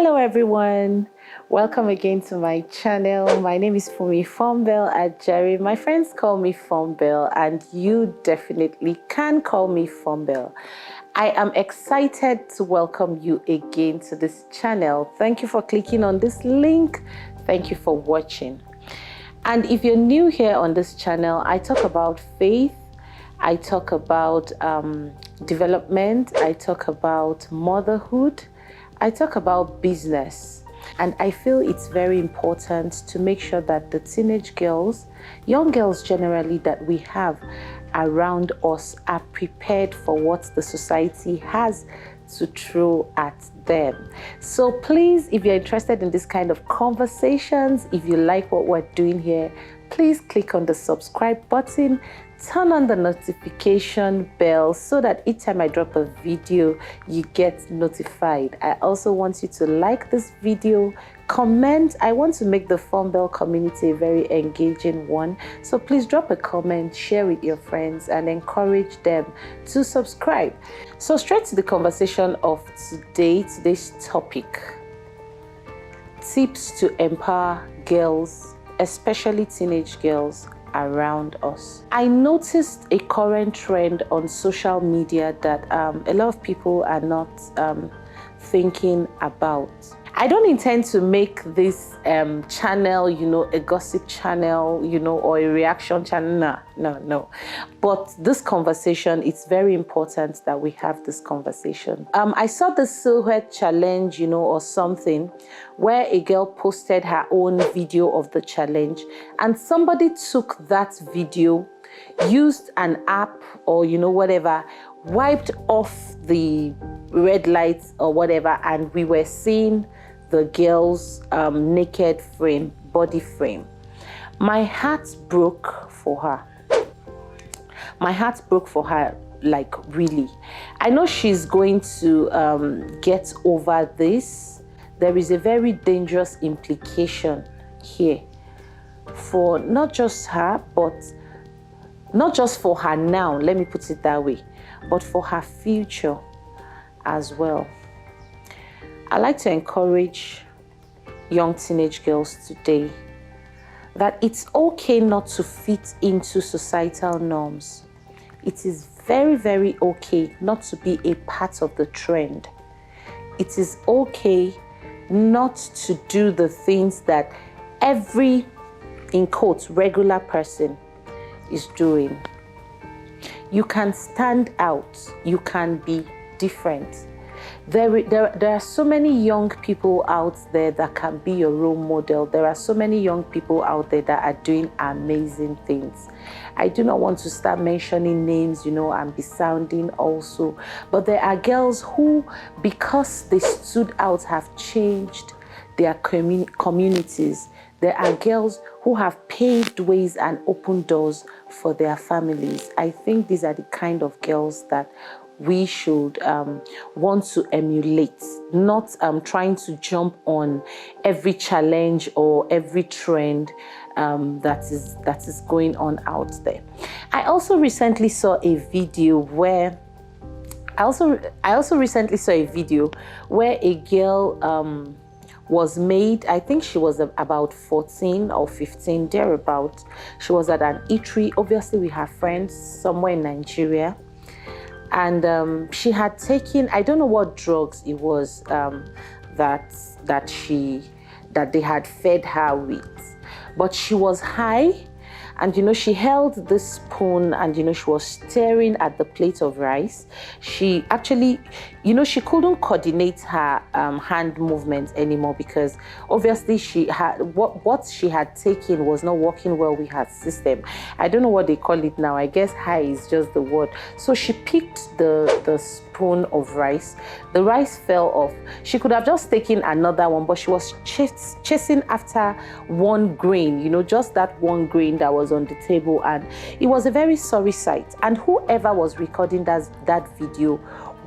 Hello everyone, welcome again to my channel. My name is Fumi Fombel Ajeri. My friends call me Fombel and you definitely can call me Fombel. I am excited to welcome you again to this channel. Thank you for clicking on this link. Thank you for watching. And if you're new here on this channel, I talk about faith, I talk about development, I talk about motherhood, I talk about business, and I feel it's very important to make sure that the teenage girls, young girls generally that we have around us are prepared for what the society has to throw at them. So please, if you're interested in this kind of conversations, if you like what we're doing here, please click on the subscribe button, turn on the notification bell so that each time I drop a video, you get notified. I also want you to like this video, comment. I want to make the Fombel community a very engaging one. So please drop a comment, share with your friends, and encourage them to subscribe. So straight to the conversation of today's topic: tips to empower girls, especially teenage girls around us. I noticed a current trend on social media that a lot of people are not thinking about. I don't intend to make this channel, a gossip channel, or a reaction channel. No. But this conversation, it's very important that we have this conversation. I saw the silhouette challenge, or something, where a girl posted her own video of the challenge, and somebody took that video, used an app or whatever, wiped off the red lights or whatever, and we were seeing the girl's naked frame, body frame. My heart broke for her. My heart broke for her, like really. I know she's going to get over this. There is a very dangerous implication here for not just her, but not just for her now, let me put it that way, but for her future as well. I like to encourage young teenage girls today that it's okay not to fit into societal norms. It is very, very okay not to be a part of the trend. It is okay not to do the things that every, in quotes, regular person is doing. You can stand out. You can be different. There are so many young people out there that can be your role model. There are so many young people out there that are doing amazing things. I do not want to start mentioning names, and be sounding also. But there are girls who, because they stood out, have changed their communities. There are girls who have paved ways and opened doors for their families. I think these are the kind of girls that we should want to emulate, not trying to jump on every challenge or every trend that is going on out there. I also recently saw a video where a girl was made, I think she was about 14 or 15, thereabout. She was at an eatery. Obviously, we have friends somewhere in Nigeria. And she had taken, I don't know what drugs it was that they had fed her with, but she was high, and she held this spoon, and she was staring at the plate of rice. She actually, she couldn't coordinate her hand movements anymore, because obviously she had what she had taken was not working well with her system. I don't know what they call it now. I guess high is just the word. So she picked the spoon of rice. The rice fell off. She could have just taken another one, but she was chasing after one grain, just that one grain that was on the table, and it was a very sorry sight. And whoever was recording that video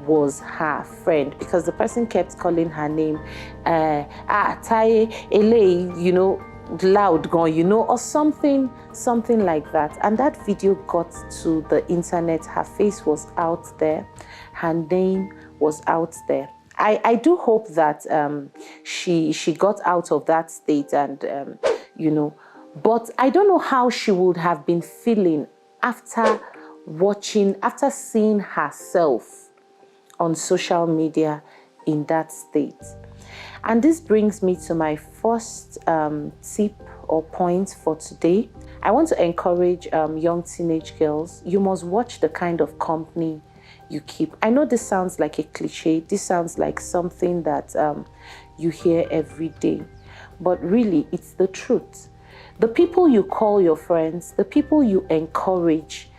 was her friend, because the person kept calling her name, Taye, Ele, loud gun, or something like that. And that video got to the internet. Her face was out there, her name was out there. I do hope that she got out of that state, and but I don't know how she would have been feeling after seeing herself on social media in that state. And this brings me to my first tip or point for today. I want to encourage young teenage girls. You must watch the kind of company you keep. I know this sounds like a cliche. This sounds like something that you hear every day. But really, it's the truth. The people you call your friends, the people you encourage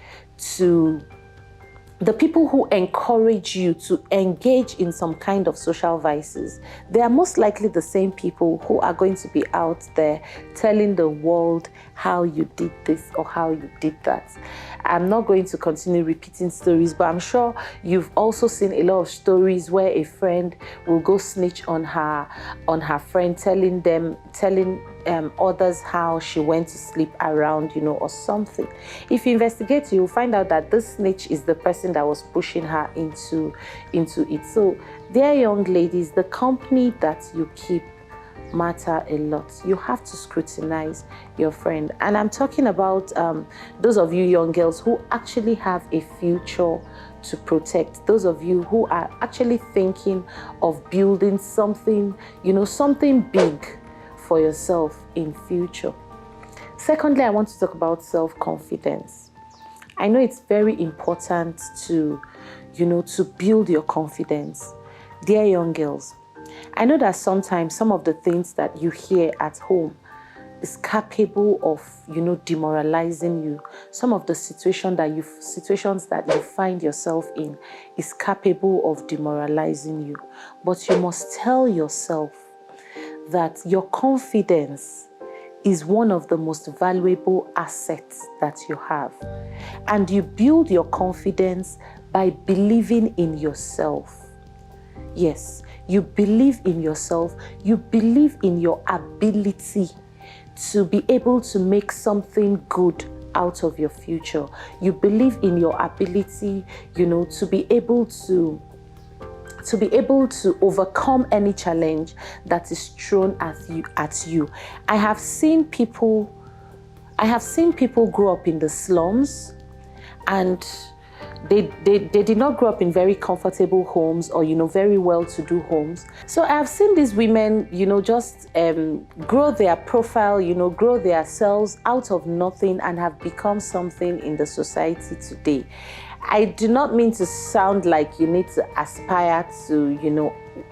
the people who encourage you to engage in some kind of social vices, they are most likely the same people who are going to be out there telling the world how you did this or how you did that. I'm not going to continue repeating stories, but I'm sure you've also seen a lot of stories where a friend will go snitch on her friend, telling others how she went to sleep around, or something. If you investigate, you'll find out that this snitch is the person that was pushing her into it. So, dear young ladies, the company that you keep matter a lot. You have to scrutinize your friend. And I'm talking about those of you young girls who actually have a future to protect. Those of you who are actually thinking of building something, something big for yourself in future. Secondly, I want to talk about self-confidence. I know it's very important to build your confidence. Dear young girls, I know that sometimes some of the things that you hear at home is capable of, demoralizing you. Some of the situations that you find yourself in is capable of demoralizing you. But you must tell yourself that your confidence is one of the most valuable assets that you have. And you build your confidence by believing in yourself. Yes, you believe in yourself. You believe in your ability to be able to make something good out of your future. You believe in your ability, to be able to overcome any challenge that is thrown at you. I have seen people grow up in the slums, and they did not grow up in very comfortable homes or, very well-to-do homes. So I have seen these women, just grow their profile, grow their selves out of nothing and have become something in the society today. I do not mean to sound like you need to aspire to,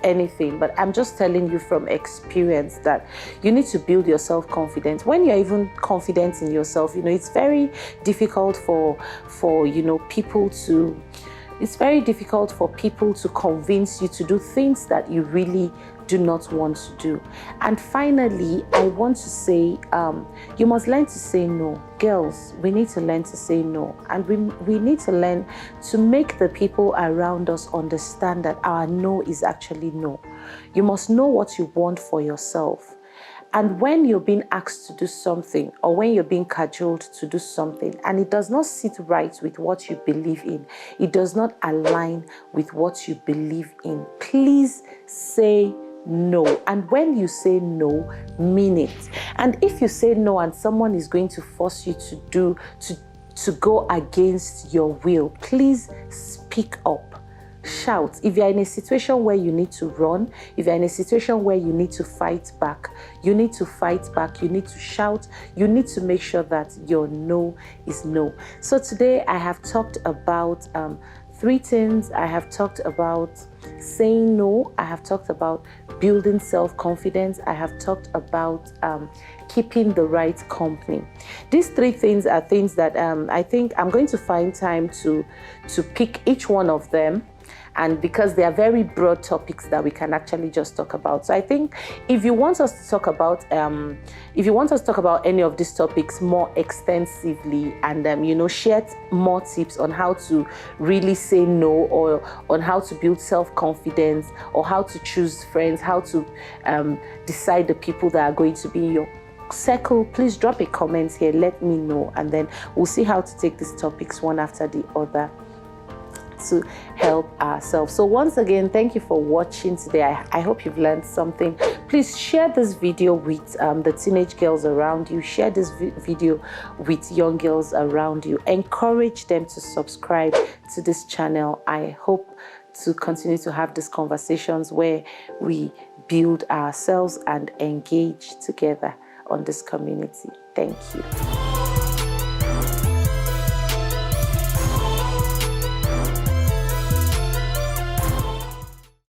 anything, but I'm just telling you from experience that you need to build your self-confidence. When you're even confident in yourself, it's very difficult for people to convince you to do things that you really do not want to do. And finally, I want to say, you must learn to say no. Girls, we need to learn to say no. And we need to learn to make the people around us understand that our no is actually no. You must know what you want for yourself. And when you're being asked to do something, or when you're being cajoled to do something, and it does not sit right with what you believe in, it does not align with what you believe in, please say no. And when you say no, mean it. And if you say no and someone is going to force you to go against your will, please speak up. Shout. If you're in a situation where you need to run, if you're in a situation where you need to fight back, you need to fight back, you need to shout, you need to make sure that your no is no. So today I have talked about 3 things. I have talked about saying no. I have talked about building self-confidence. I have talked about keeping the right company. These 3 things are things that I think I'm going to find time to pick each one of them. And because they are very broad topics that we can actually just talk about. So I think if you want us to talk about any of these topics more extensively, and share more tips on how to really say no, or on how to build self-confidence, or how to choose friends, how to decide the people that are going to be in your circle, please drop a comment here, let me know, and then we'll see how to take these topics one after the other. to help ourselves. So once again, thank you for watching today. I hope you've learned something. Please share this video with the teenage girls around you. Share this video with young girls around you. Encourage them to subscribe to this channel. I hope to continue to have these conversations where we build ourselves and engage together on this community. Thank you.